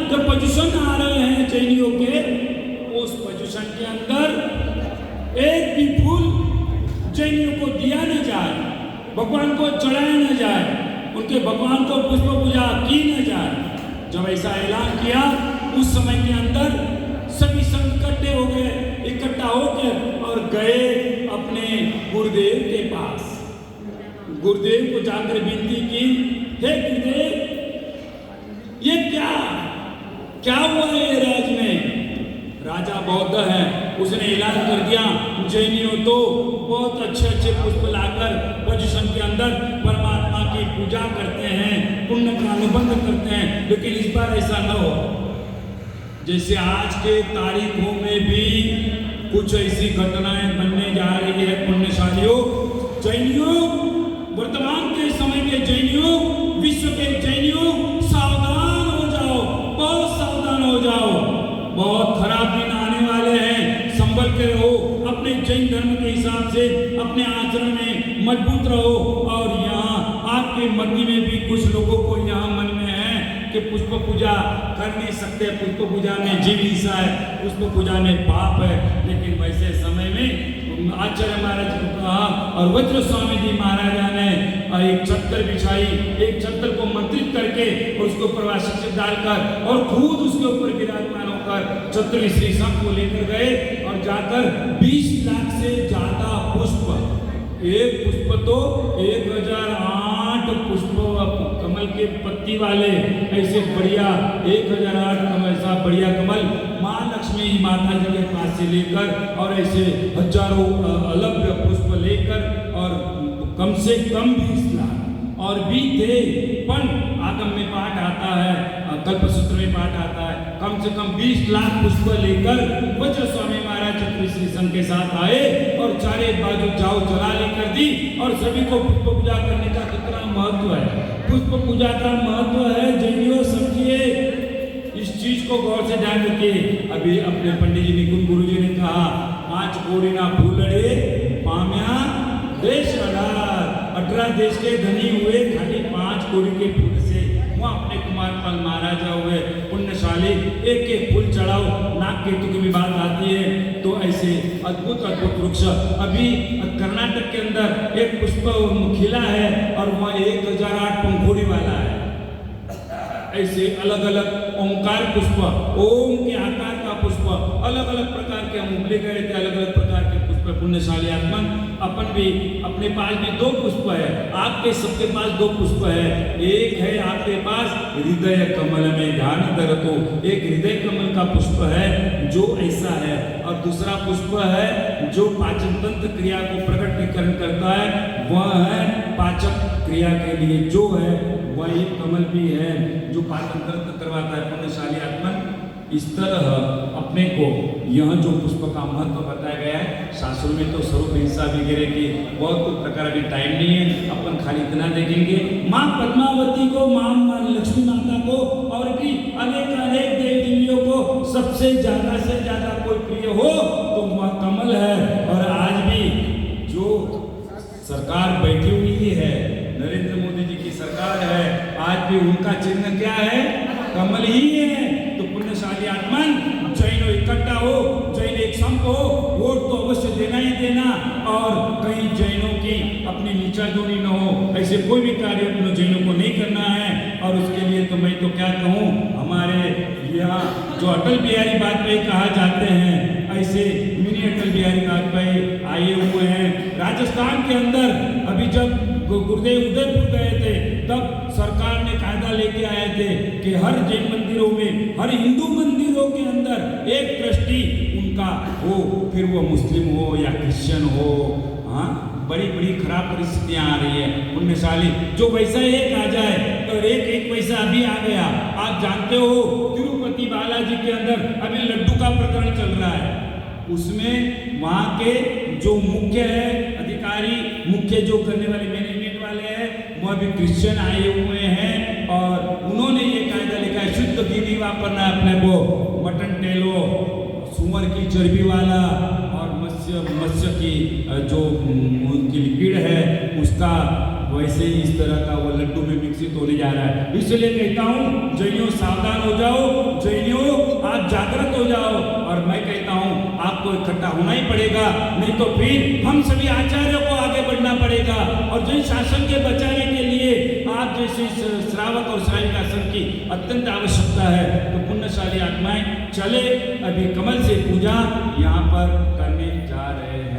जो पोजीशन आ रहे हैं जैनियों के, उस पोजीशन के अंदर एक भी फूल जैनियों को दिया न जाए, भगवान को चढ़ाया न जाए, उनके भगवान को पुष्प पूजा की न जाए। जब ऐसा ऐलान किया, उस समय के अंदर सभी संत इकट्ठे हो गए, इकट्ठा होकर और गए अपने गुरुदेव के पास। गुरुदेव को जाकर विनती की, हे गुरुदेव, ये क्या हुआ है ये राज्य में? राजा बौद्ध है, उसने ऐलान कर दिया, जैनियों तो बहुत अच्छे अच्छे पुष्प लाकर पोजीशन के अंदर परमात्मा की पूजा करते हैं, पुण्य का अनुबंध करते हैं, लेकिन इस बार ऐसा न हो। जैसे आज के तारीखों में भी कुछ ऐसी घटनाएं बनने जा रही है। पुण्यशालियों, जैनियों, वर्तमान के समय के जैनियों, विश्व के जैनियों, सावधान हो जाओ, बहुत सावधान हो जाओ। बहुत खराब दिन आने वाले हैं, संभल के रहो, अपने जैन धर्म के हिसाब से अपने आचरण में मजबूत रहो। और यहाँ आपके मध्य में भी कुछ लोगों को यहाँ मन में है कि पुष्प पूजा कर नहीं सकते, पुष्प पूजा में जीव हिंसा है, पुष्प पूजा में पाप है। लेकिन वैसे समय में आचार्य महाराज को कहा और वज्र स्वामी जी महाराजा ने एक चद्दर बिछाई, एक चद्दर को मंत्रित करके और उसके ऊपर वासिष्ठ डालकर और खुद उसके ऊपर विराजमान होकर चतुर्थ श्री संघ को लेकर गए और जाकर 20 लाख से ज्यादा पुष्प, एक पुष्प तो 1008 पुष्प कमल के पत्ती वाले ऐसे बढ़िया 1008 कमल, ऐसा बढ़िया कमल माँ लक्ष्मी माता जी के पास से लेकर और ऐसे हजारों अलग पुष्प लेकर और कम से कम 20 लाख और भी थे। पण आगम में पाठ आता है, कल्पसूत्र में पाठ आता है, कम से कम 20 लाख पुष्प लेकर वज्र स्वामी महाराज चतुर्थ श्री संघ के साथ आए और चारे बाजू जाओ जला लेकर दी। और सभी को पुष्प पूजा करने का कितना महत्व है, पुष्प पूजा का महत्व है। जैनियों समझिए, इस चीज को गौर से ध्यान रखिए। अभी अपने पंडित जी निकुंज गुरु जी ने कहा, 5 कोड़ी ना फूलड़े पाम्या देश 18 देश के धनी हुए खाली 5 कोड़ी के फूल से। वहाँ अपने कुमारपाल महाराजा हुए पुण्यशाली, एक एक फूल चढ़ाओ। नाग केतु की भी बात आती है तो ऐसे अद्भुत अद्भुत वृक्ष। अभी कर्नाटक के अंदर एक पुष्प खिला है और वहाँ 1008 पंखुड़ी वाला है। ऐसे अलग अलग ओंकार पुष्प, ओम के आकार का पुष्प, अलग अलग प्रकार के हम ले गए थे, अलग अलग प्रकार के पुष्प। पुण्यशाली आत्मन, अपन भी अपने पास भी 2 पुष्प है, आपके सबके पास 2 पुष्प है। एक है आपके पास हृदय कमल में ध्यान धरतो, एक हृदय कमल का पुष्प है जो ऐसा है, और दूसरा पुष्प है जो पाचन तंत्र क्रिया को प्रकटीकरण करता है, वह है पाचक क्रिया के लिए जो है वही कमल भी है जो पाचन तंत्र करवाता है। पुण्यशाली आत्मन, इस तरह अपने को यह जो पुष्प का महत्व बताया गया है शास्त्रों में, तो स्वरूप हिंसा वगैरह की बहुत कुछ प्रकार, अभी टाइम नहीं है, अपन खाली इतना देखेंगे। माँ पद्मावती को, माँ लक्ष्मी माता को और भी अनेक अनेक देव देवियों को सबसे ज्यादा से ज्यादा कोई प्रिय हो तो वह कमल है। और आज भी जो सरकार बैठी हुई है, नरेंद्र मोदी जी की सरकार है, आज भी उनका चिन्ह क्या है? कमल ही है। तो पुण्यशाली आत्मन, जैन इकट्ठा हो, जैन एक संघ हो, वोट तो अवश्य देना ही देना। और कहीं जैनों की अपनी नीचाजोनी न हो, ऐसे कोई भी कार्य अपने जैनों को नहीं करना है। और उसके लिए तो मैं तो क्या कहूँ, हमारे यहाँ जो अटल बिहारी वाजपेयी कहा जाते हैं, ऐसे मिनी अटल बिहारी वाजपेयी आए हुए हैं। राजस्थान के अंदर अभी जब गुरुदेव उदयपुर गए थे तब सरकार ने कायदा लेके आए थे कि हर जैन मंदिरों में, हर हिंदू मंदिरों के अंदर एक ट्रस्टी उनका हो, फिर वो मुस्लिम हो या क्रिश्चियन हो। हाँ, बड़ी बड़ी खराब परिस्थितियां आ रही है। पुण्यशाली, जो वैसा एक आ जाए तो एक वैसा अभी आ गया। आप जानते हो तिरुपति बालाजी के अंदर अभी लड्डू का प्रकरण चल रहा है, उसमें वहाँ के जो मुख्य है अधिकारी, मुख्य जो करने वाले मैनेजमेंट वाले हैं, वह भी क्रिश्चियन आए हुए हैं। और उन्होंने ये कायदा लिखा है शुद्ध घी नहीं वापरना है अपने को, मटन टेलो, सुअर की चर्बी वाला और मत्स्य की जो उनकी लिक्विड है उसका, वैसे ही इस तरह का वो लड्डू में विकसित होने जा रहा है। इसलिए कहता हूँ जैनियों सावधान हो जाओ। जागृत हो जाओ। और मैं कहता हूँ आपको इकट्ठा होना ही पड़ेगा, नहीं तो फिर हम सभी आचार्यों को आगे बढ़ना पड़ेगा। और जो शासन के बचाने के लिए आप जैसे श्रावक और श्राविका संघ की अत्यंत आवश्यकता है। तो पुण्यशाली आत्माएं चले, अभी कमल से पूजा यहाँ पर करने जा रहे हैं।